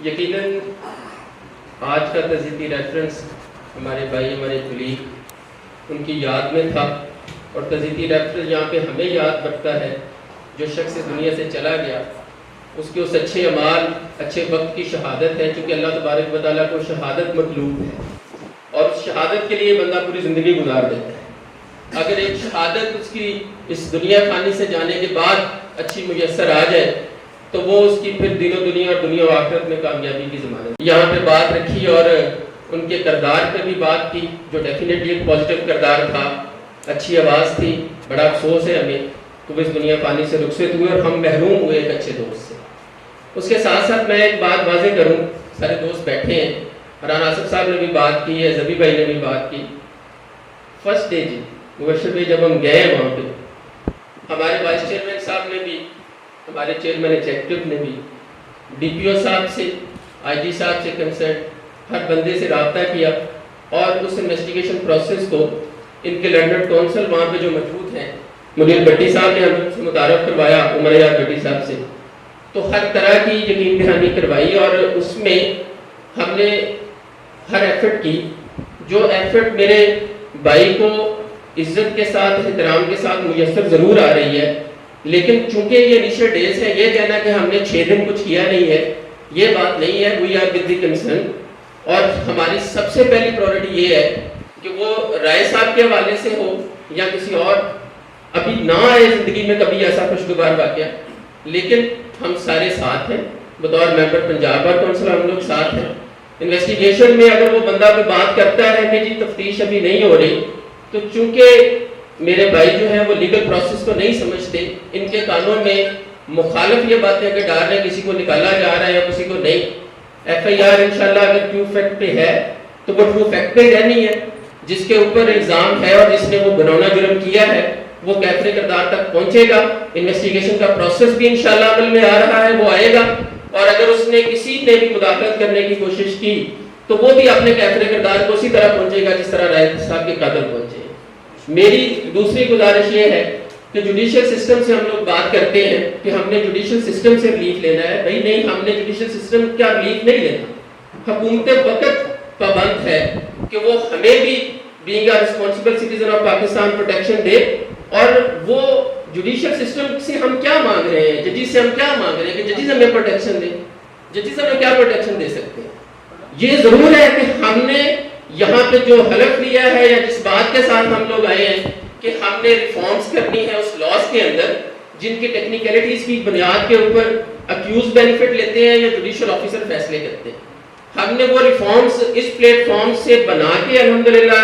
یقیناً آج کا تذہیبی ریفرنس ہمارے بھائی ہمارے کلیگ ان کی یاد میں تھا، اور تذہیبی ریفرنس یہاں پہ ہمیں یاد رکھتا ہے جو شخص دنیا سے چلا گیا، اس کے اس اچھے اعمال اچھے وقت کی شہادت ہے، چونکہ اللہ تبارک و تعالیٰ کو شہادت مطلوب ہے اور اس شہادت کے لیے بندہ پوری زندگی گزار دیتا ہے۔ اگر ایک شہادت اس کی اس دنیا فانی سے جانے کے بعد اچھی میسر آ جائے تو وہ اس کی پھر دین و دنیا اور دنیا و آخرت میں کامیابی کی ضمانت۔ یہاں پہ بات رکھی اور ان کے کردار پہ بھی بات کی جو ڈیفینیٹلی ایک پازیٹیو کردار تھا، اچھی آواز تھی۔ بڑا افسوس ہے ہمیں کہ وہ اس دنیا فانی سے رخصت ہوئے اور ہم محروم ہوئے ایک اچھے دوست سے۔ اس کے ساتھ ساتھ میں ایک بات واضح کروں، سارے دوست بیٹھے ہیں، فرحان آصف صاحب نے بھی بات کی ہے، زبی بھائی نے بھی بات کی۔ فرسٹ ڈے جی مبشر بھائی جب ہم گئے وہاں پہ، ہمارے وائس چیئرمین صاحب نے بھی، ہمارے چیئرمین ایگزیکٹو نے بھی، ڈی پی او صاحب سے، آئی جی صاحب سے کنسرن ہر بندے سے رابطہ کیا اور اس انویسٹیگیشن پروسیس کو ان کے لنڈن کونسل وہاں پہ جو موجود ہیں، منیر بھٹی صاحب نے ہم سے متعارف کروایا، عمر یار بھٹی صاحب سے، تو ہر طرح کی یقین دہانی کروائی اور اس میں ہم نے ہر ایفرٹ کی جو ایفرٹ میرے بھائی کو عزت کے ساتھ احترام کے ساتھ میسر ضرور آ رہی ہے، لیکن چونکہ یہ انیشیل ڈیز ہے، یہ کہنا کہ ہم نے 6 دن کچھ کیا نہیں ہے یہ بات نہیں ہے۔ We are with the concern, اور ہماری سب سے پہلی پرائورٹی یہ ہے کہ وہ رائے صاحب کے حوالے سے ہو یا کسی اور، ابھی نہ آئے زندگی میں کبھی ایسا خوشگوار واقعہ، لیکن ہم سارے ساتھ ہیں بطور ممبر پنجاب بار کونسل، ہم لوگ ساتھ ہیں۔ انویسٹیگیشن میں اگر وہ بندہ کوئی بات کرتا ہے کہ جی تفتیش ابھی نہیں ہو رہی، تو چونکہ میرے بھائی جو ہیں وہ لیگل پروسیس کو نہیں سمجھتے، ان کے کانوں میں مخالف یہ باتیں کہ ڈال رہے ہیں کسی کو نکالا جا رہا ہے یا کسی کو نہیں۔ ایف آئی آر انشاءاللہ اگر ٹرو فیکٹ پہ ہے تو وہ ٹرو فیکٹ پہ رہنی ہے، جس کے اوپر الزام ہے اور جس نے وہ گناہگار جرم کیا ہے وہ کیفر کردار تک پہنچے گا۔ انویسٹیگیشن کا پروسیس بھی انشاءاللہ عمل میں آ رہا ہے، وہ آئے گا، اور اگر اس نے کسی نے بھی مداخلت کرنے کی کوشش کی تو وہ بھی اپنے کیفر کردار کو اسی طرح پہنچے گا جس طرح رائے صاحب کے قاتل پہنچے۔ میری دوسری گزارش یہ ہے کہ جوڈیشل سسٹم سے ہم لوگ بات کرتے ہیں کہ ہم نے جوڈیشل سسٹم سے ریلیف لینا ہے، بھائی نہیں، ہم نے جوڈیشل سسٹم کا ریلیف نہیں لینا۔ حکومت وقت پابند ہے کہ وہ ہمیں بھی being a responsible citizen of Pakistan protection دے، اور وہ جوڈیشل سسٹم سے ہم کیا مانگ رہے ہیں، ججز سے ہم کیا مانگ رہے ہیں کہ ججز ہمیں پروٹیکشن دیں، ججز ہمیں کیا پروٹیکشن دے سکتے ہیں۔ یہ ضرور ہے کہ ہم نے یہاں پہ جو حلف لیا ہے یا جس بات کے ساتھ ہم لوگ آئے ہیں کہ ہم نے ریفارمز کرنی ہے اس لاز کے اندر جن کی ٹیکنیکلٹیز کی بنیاد کے اوپر اکیوز بینیفٹ لیتے ہیں یا جوڈیشل آفیسر فیصلے کرتے ہیں، ہم نے وہ ریفارمز اس پلیٹ فارم سے بنا کے الحمدللہ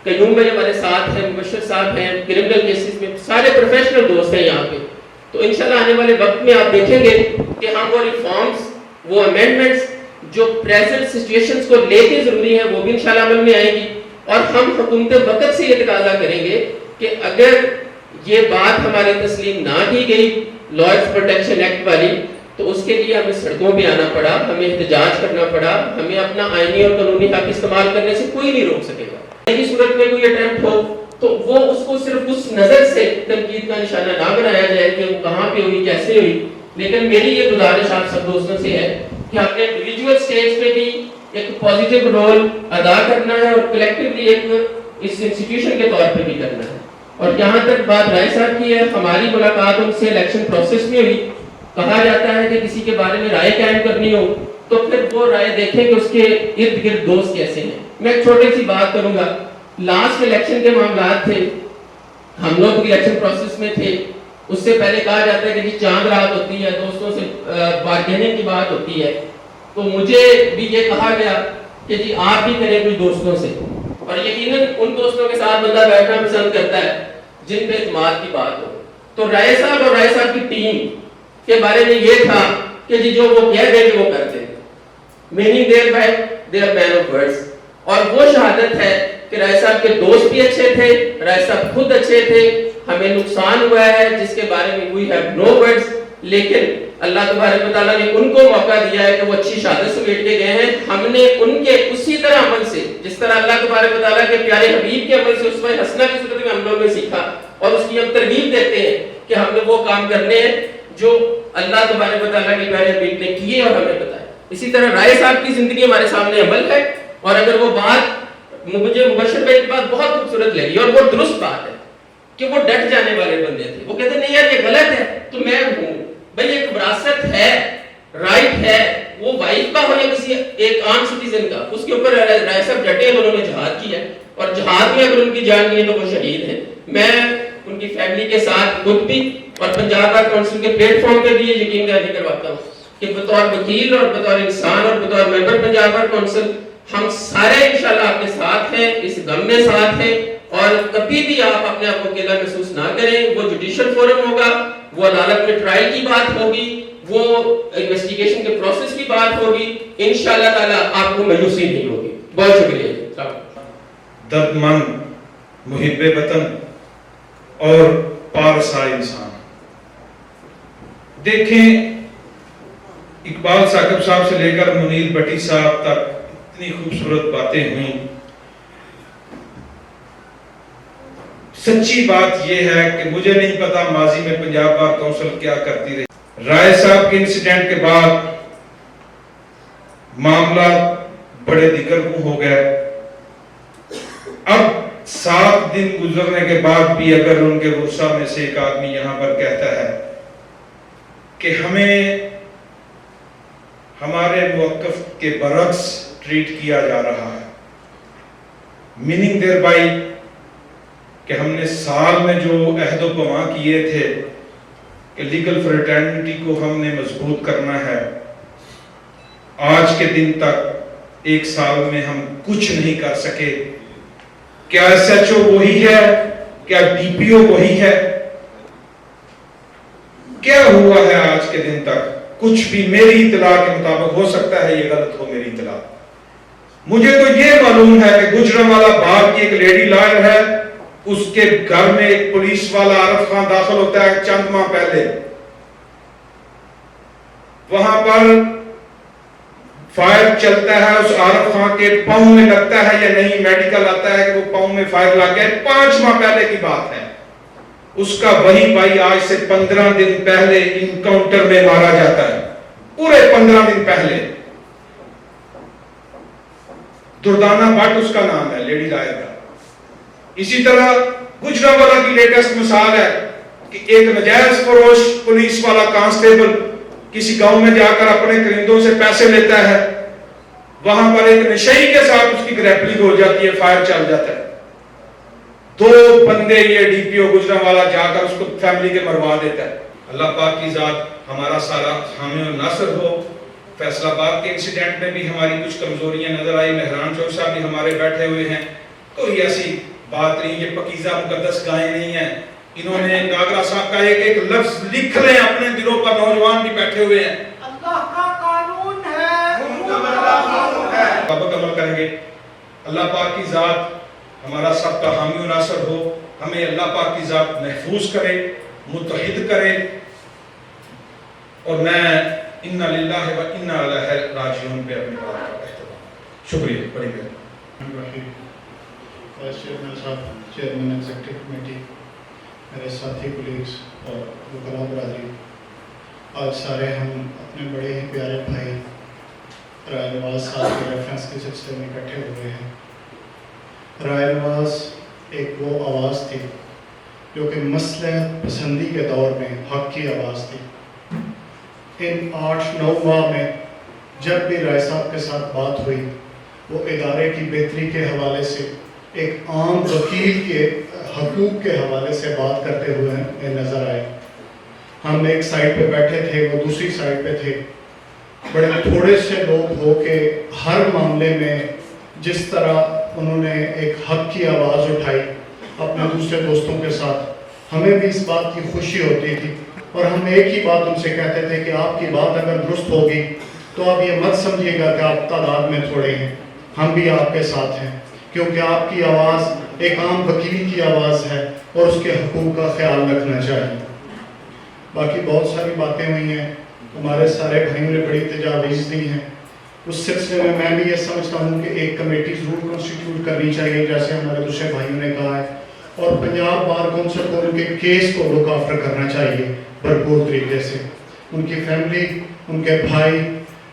قیوم بھائی ہمارے ساتھ ہیں، مبشر صاحب ہیں، کرمنل کیسز میں سارے پروفیشنل دوست ہیں یہاں پہ، تو انشاءاللہ آنے والے وقت میں آپ دیکھیں گے کہ ہم وہ ریفارمز، وہ امینڈمنٹس جو پریزنٹ سچویشنز کو لے کے ضروری ہیں وہ بھی انشاءاللہ عمل میں آئے گی، اور ہم حکومت وقت سے یہ تقاضا کریں گے کہ اگر یہ بات ہماری تسلیم نہ کی گئی لائرز پروٹیکشن ایکٹ والی تو اس کے لیے ہمیں سڑکوں پہ آنا پڑا، ہمیں احتجاج کرنا پڑا، ہمیں اپنا آئینی اور قانونی حق استعمال کرنے سے کوئی نہیں روک سکے گا۔ ایسی صورت میں کوئی اٹیمپٹ ہو تو وہ اس کو صرف اس نظر سے تنقید کا نشانہ نہ بنایا جائے کہ وہ کہاں پہ ہوئی، کیسے ہوئی، لیکن میری یہ گزارش آپ سب دوستوں سے ہے کہ ہم نے انڈیویجول سٹیج پہ بھی ایک پازیٹیو رول ادا کرنا ہے اور کلیکٹیولی ایک اس انسٹیٹیوشن کے طور پہ بھی کرنا ہے۔ اور جہاں تک بات رائے صاحب کی ہے، ہماری ملاقات ان سے الیکشن پروسیس میں ہوئی، کہا جاتا ہے کہ کسی کے بارے میں رائے قائم کرنی ہو تو پھر وہ رائے دیکھیں کہ اس کے ارد گرد دوست کیسے ہیں۔ میں ایک چھوٹی سی بات کروں گا، لاسٹ الیکشن کے معاملات تھے، ہم لوگ بھی الیکشن پروسیس میں تھے، اس سے پہلے کہا جاتا ہے کہ جی چاند رات ہوتی ہے، دوستوں سے بارگیننگ کی بات ہوتی ہے، تو مجھے بھی یہ کہا گیا کہ جی آپ بھی کریں کچھ دوستوں سے، اور یقیناً ان دوستوں کے ساتھ بندہ بیٹھنا پسند کرتا ہے جن پہ اعتماد کی بات ہو۔ تو رائے صاحب اور رائے صاحب کی ٹیم کے بارے میں یہ تھا کہ جی جو وہ کہہ دیں گے وہ کرتے ہیں، meaning thereby their mean of words, اور وہ شہادت ہے کہ رائے صاحب کے دوست بھی اچھے تھے، رائے صاحب خود اچھے تھے، ہمیں نقصان ہوا ہے جس کے بارے میں وی ہیو نو ورڈز، لیکن اللہ تبارک و تعالیٰ نے ان کو موقع دیا ہے کہ وہ اچھی شہادت سمیٹ کے گئے ہیں۔ ہم نے ان کے اسی طرح عمل سے، جس طرح اللہ تبارک و تعالیٰ کے پیارے حبیب کے عمل سے اسوہ حسنہ کی صورت میں ہم لوگوں نے سیکھا، اور اس کی ہم ترغیب دیتے ہیں کہ ہم نے وہ کام کرنے ہیں جو اللہ تبارک و تعالیٰ کے پیارے حبیب نے کیے اور ہمیں بتائے۔ اسی طرح رائے صاحب کی زندگی ہمارے سامنے عمل ہے، اور اگر وہ بات مجھے مبشر بھائی کی بات بہت خوبصورت لگی اور وہ درست بات ہے کہ وہ ڈٹ جانے والے بندے تھے، وہ کہتے نہیں یار یہ غلط ہے تو میں ہوں، بھئی ایک وراثت ہے، رائٹ ہے، وہ وائف کا ہو یا کسی ایک عام سٹیزن کا، اس کے اوپر رائے صاحب ڈٹے، انہوں نے جہاد کیا اور جہاد میں اگر ان کی جان گئی تو وہ شہید ہیں۔ میں ان کی فیملی کے ساتھ خود بھی اور پنجاب بار کونسل کے پلیٹ فارم پہ بھی یہ یقین دہانی کرواتا ہوں کہ بطور وکیل اور بطور انسان اور بطور ممبر پنجاب بار کونسل ہم سارے انشاءاللہ آپ کے ساتھ ہیں، اس غم میں ساتھ ہیں، اور کبھی بھی آپ اپنے آپ کو اکیلا محسوس نہ کریں۔ وہ جوڈیشل فورم ہوگا، وہ عدالت میں ٹرائل کی بات ہوگی، وہ انویسٹیگیشن کے پروسیس کی بات ہوگی، انشاءاللہ تعالی آپ کو مایوسی نہیں ہوگی۔ بہت شکریہ۔ درد مند، محب وطن اور پارسا انسان، دیکھیں اقبال ثاقب صاحب سے لے کر منیر بٹی صاحب تک اتنی خوبصورت باتیں ہوئیں۔ سچی بات یہ ہے کہ مجھے نہیں پتا ماضی میں پنجاب بار کونسل کیا کرتی رہی۔ رائے صاحب کے انسیڈنٹ کے بعد معاملات بڑے دیگرگوں ہو گئے۔ اب 7 دن گزرنے کے بعد بھی اگر ان کے غصہ میں سے ایک آدمی یہاں پر کہتا ہے کہ ہمیں ہمارے موقف کے برعکس ٹریٹ کیا جا رہا ہے، میننگ دیر بائی کہ ہم نے سال میں جو عہد و پیمان کیے تھے کہ لیگل فریٹرنٹی کو ہم نے مضبوط کرنا ہے، آج کے دن تک 1 سال میں ہم کچھ نہیں کر سکے۔ کیا ایس ایچ او وہی ہے؟ کیا ڈی پی او وہی ہے؟ کیا ہوا ہے آج کے دن تک؟ کچھ بھی میری اطلاع کے مطابق، ہو سکتا ہے یہ غلط ہو میری اطلاع، مجھے تو یہ معلوم ہے کہ گجرانوالہ باغ کی ایک لیڈی لائر ہے، اس کے گھر میں ایک پولیس والا عارف خان داخل ہوتا ہے چند ماہ پہلے، وہاں پر فائر چلتا ہے، اس عارف خان کے پاؤں میں لگتا ہے یا نہیں، میڈیکل آتا ہے کہ وہ پاؤں میں فائر لگ گیا، 5 ماہ پہلے کی بات ہے۔ اس کا وہی بھائی آج سے 15 دن پہلے انکاؤنٹر میں مارا جاتا ہے، پورے 15 دن پہلے۔ دردانہ بٹ اس کا نام ہے، لیڈی لائر کا۔ اسی طرح گجرانوالہ کی لیٹسٹ مثال ہے کہ ایک نجائز فروش پولیس والا کانسٹیبل کسی گاؤں میں جا کر اپنے کرندوں سے پیسے لیتا ہے، وہاں پر ایک نشئی کے ساتھ اس کی گریپلنگ ہو جاتی ہے، فائر چل جاتا ہے، 2 بندے یہ ڈی پی او گجرانوالہ جا کر اس کو فیملی کے مروا دیتا ہے۔ اللہ پاک کی ذات ہمارا سارا حامی و ناصر ہو۔ فیصل آباد کے انسیڈنٹ میں بھی ہماری کچھ کمزوریاں نظر آئی، مہران چوک صاحب بھی ہمارے بیٹھے ہوئے ہیں، کوئی ایسی بات نہیں، یہ پکیزہ مقدس گائیں نہیں ہیں۔ انہوں نے گاگرا صاحب کا ایک لفظ لکھ لیں اپنے دلوں پر، نوجوان بھی بیٹھے ہوئے ہیں، اللہ کا قانون ہے، مطابق عمل کریں گے۔ اللہ پاک کی ذات ہمارا سب کا حامی و ناصر ہو، ہمیں اللہ پاک کی ذات محفوظ کرے، متحد کرے، اور میں انا للہ و انا الیہ راجعون پہ اپنی بات کا اہتمام۔ شکریہ، بڑی مہربانی۔ وائس چیئرمین صاحب، چیئرمین ایگزیکٹو کمیٹی، میرے ساتھی کولیگز اور وکلاء برادری، آج سارے ہم اپنے بڑے ہی پیارے بھائی رائے نواز صاحب کے ریفرنس کے سلسلے میں اکٹھے ہوئے ہیں۔ رائے نواز ایک وہ آواز تھی جو کہ مصلحت پسندی کے دور میں حق کی آواز تھی۔ ان 8-9 ماہ میں جب بھی رائے صاحب کے ساتھ بات ہوئی، وہ ادارے کی بہتری کے حوالے سے، ایک عام وکیل کے حقوق کے حوالے سے بات کرتے ہوئے نظر آئے۔ ہم ایک سائڈ پہ بیٹھے تھے، وہ دوسری سائڈ پہ تھے، بڑے تھوڑے سے لوگ ہو کے ہر معاملے میں جس طرح انہوں نے ایک حق کی آواز اٹھائی اپنے دوسرے دوستوں کے ساتھ، ہمیں بھی اس بات کی خوشی ہوتی تھی، اور ہم ایک ہی بات ان سے کہتے تھے کہ آپ کی بات اگر درست ہوگی تو آپ یہ مت سمجھیے گا کہ آپ تعداد میں تھوڑے ہیں، ہم بھی آپ کے ساتھ ہیں، کیونکہ آپ کی آواز ایک عام وکیل کی آواز ہے اور اس کے حقوق کا خیال رکھنا چاہیے۔ باقی بہت ساری باتیں ہوئی ہیں، ہمارے سارے بھائیوں نے بڑی تجاویز دی ہیں، اس سلسلے میں بھی یہ سمجھتا ہوں کہ ایک کمیٹی ضرور کنسٹیٹیوٹ کرنی چاہیے، جیسے ہمارے دوسرے بھائیوں نے کہا ہے، اور پنجاب بار کونسل کو ان کے کیس کو لک آفٹر کرنا چاہیے بھرپور طریقے سے، ان کی فیملی، ان کے بھائی،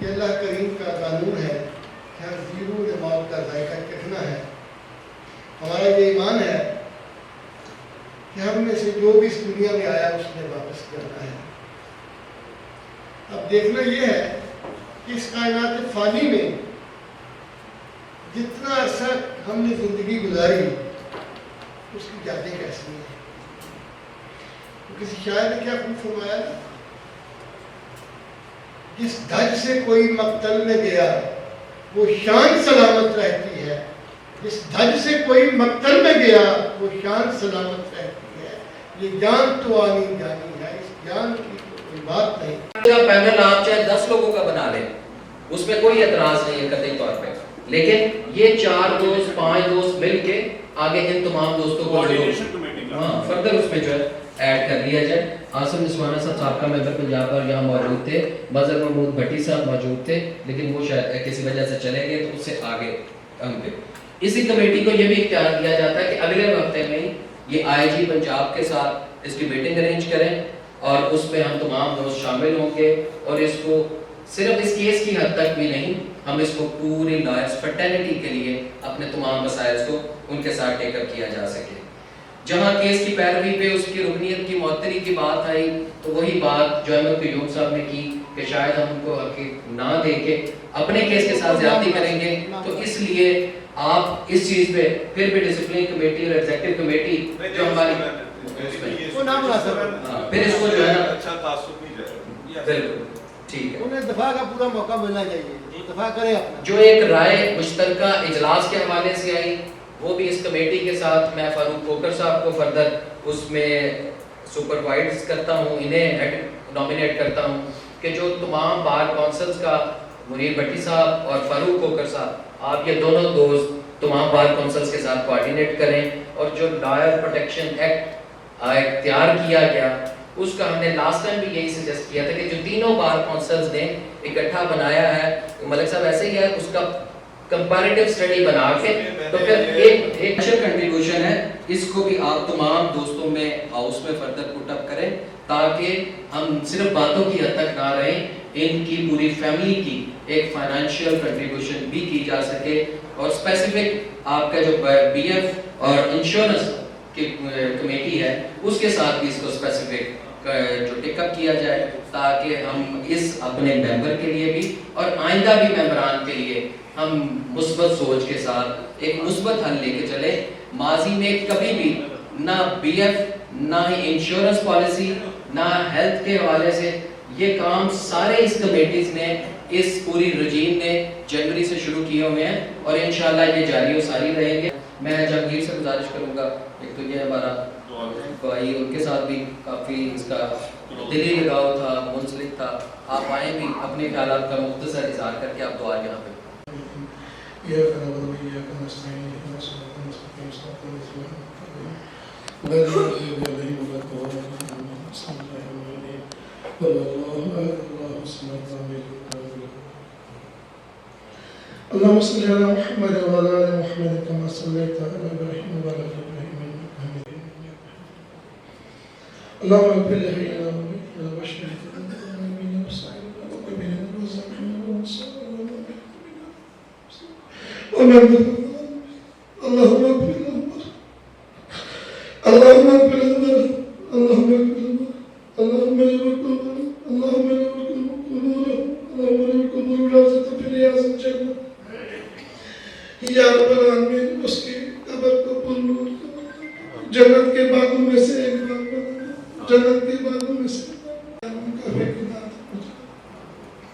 یہ اللہ کریم کا قانون ہے کہ ہم زیرو موت کا ذائقہ چکھنا ہے. ہمارا یہ ایمان ہے کہ ہم میں سے جو بھی اس دنیا میں آیا اس نے واپس کرنا ہے. اب دیکھنا یہ ہے کہ اس کائنات فانی میں جتنا عرصہ ہم نے زندگی گزاری اس کی یادیں کیسی ہیں. کسی شاعر نے کیا خوب فرمایا تھا، جس دھج سے کوئی مقتل میں گیا وہ شان سلامت رہتی ہے. جس دھج سے کوئی مقتل میں گیا وہ شان سلامت رہتی ہے. یہ جان تو آنی جانی ہے، اس جان کی کوئی بات نہیں. پینل آپ چاہے 10 لوگوں کا بنا لیں، اس میں کوئی اعتراض نہیں ہے قطعی طور پہ، لیکن یہ 4 دوست 5 دوست مل کے آگے ان تمام دوستوں کو فردر اس میں جو ہے ایڈ کر لیا جائے. عاصم نسوانہ صاحب سابقہ ممبر پنجاب اور یہاں موجود تھے، مظہر محمود بھٹی صاحب موجود تھے، لیکن وہ شاید کسی وجہ سے چلے گئے تو اس سے آگے ہم پہ. اسی کمیٹی کو یہ بھی اختیار دیا جاتا ہے کہ اگلے ہفتے میں یہ آئی جی پنجاب کے ساتھ اس کی میٹنگ ارینج کریں اور اس میں ہم تمام دوست شامل ہوں گے، اور اس کو صرف اس کیس کی حد تک بھی نہیں، ہم اس کو پوری لائرز فرٹرنٹی کے لیے اپنے تمام مسائل کو ان کے ساتھ ٹیک اپ کیا جا سکے. جہاں کیس کی پیروی پہ اس کی رکنیت کی معطلی کی بات آئی تو وہی بات جو احمد قیوم صاحب نے کی کہ شاید ہم ان کو حقیق نہ دے کے اپنے کیس کے ساتھ زیادتی کریں گے، تو اس لیے آپ اس چیز پہ پھر بھی ڈسپلن کمیٹی اور ایگزیکٹو کمیٹی جو ہماری پھر اس کو جو ہے اچھا تعصب نہیں جائے. بالکل ٹھیک ہے، انہیں دفاع کا پورا موقع ملنا چاہیے، دفاع کریں اپنا. جو ایک رائے مشترکہ اجلاس کے حوالے سے آئی وہ بھی اس کمیٹی کے ساتھ میں فاروق کھوکر صاحب کو فردر اس میں سپروائز کرتا ہوں، انہیں نامینیٹ کرتا ہوں کہ جو تمام بار کونسلز کا منیر بھٹی صاحب اور فاروق کھوکر صاحب، آپ یہ دونوں دوست تمام بار کونسلز کے ساتھ کوارڈینیٹ کریں، اور جو لائر پروٹیکشن ایکٹ اختیار کیا گیا اس کا ہم نے لاسٹ ٹائم بھی یہی سجیسٹ کیا تھا کہ جو تینوں بار کونسلز نے اکٹھا بنایا ہے، ملک صاحب ایسے ہی ہے، اس کا کمپیریٹیو اسٹڈی بنا کے تو پھر ایک کنٹریبیوشن ہے، اس کو بھی آپ تمام دوستوں میں ہاؤس میں فردر پٹ اپ کریں تاکہ ہم صرف باتوں کی حد تک نہ رہیں، ان کی پوری فیملی کی ایک فائنینشیل کنٹریبیوشن بھی کی جا سکے. اور اسپیسیفک آپ کا جو بی ایف اور انشورنس کی کمیٹی ہے اس کے ساتھ بھی اس کو اسپیسیفک جو ٹیک اپ کیا جائے تاکہ ہم اس اپنے ممبر کے لیے بھی اور آئندہ بھی ممبران کے لیے ہم مثبت سوچ کے ساتھ ایک مثبت حل لے کے چلے. ماضی میں کبھی بھی نہ بی ایف نہ ہی انشورنس پالیسی نہ ہیلتھ کے حوالے سے یہ کام سارے اس کمیٹیز نے، اس پوری رجیم نے جنوری سے شروع کیے ہوئے ہیں اور انشاءاللہ یہ جاری و ساری رہیں گے. میں جہانگیر سے گزارش کروں گا، ایک تو یہ ہمارا بھائی ان کے ساتھ بھی کافی اس کا دلی لگاؤ تھا، منسلک تھا، آپ آئیں بھی اپنے خیالات کا مختصر اظہار کر کے آپ دعا یہاں پہ. اللهم صل على محمد وعلى ال محمد كما صليت على ابراهيم وعلى ال ابراهيم انك حميد مجيد. اللهم اغفر لحينا وميتنا وشهدنا وامين وسعينا وقبلنا وزمنا وانصرنا ومن اللهم اغفر لهم، اللهم اغفر لهم، اللهم اغفر لهم، اللهم اغفر لهم، اللهم اغفر لهم، اللهم اغفر لهم رازق في رياض الجنة. یا رب العالمین اس کی قبر کو پرنور کر، جنت کے باغوں میں سے ایک باغ بنا، جنت کے باغوں میں سے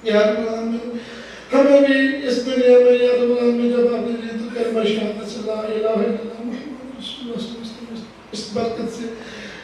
یا رب العالمین ہمیں بھی اس دنیا میں یا رب العالمین جب آپ نے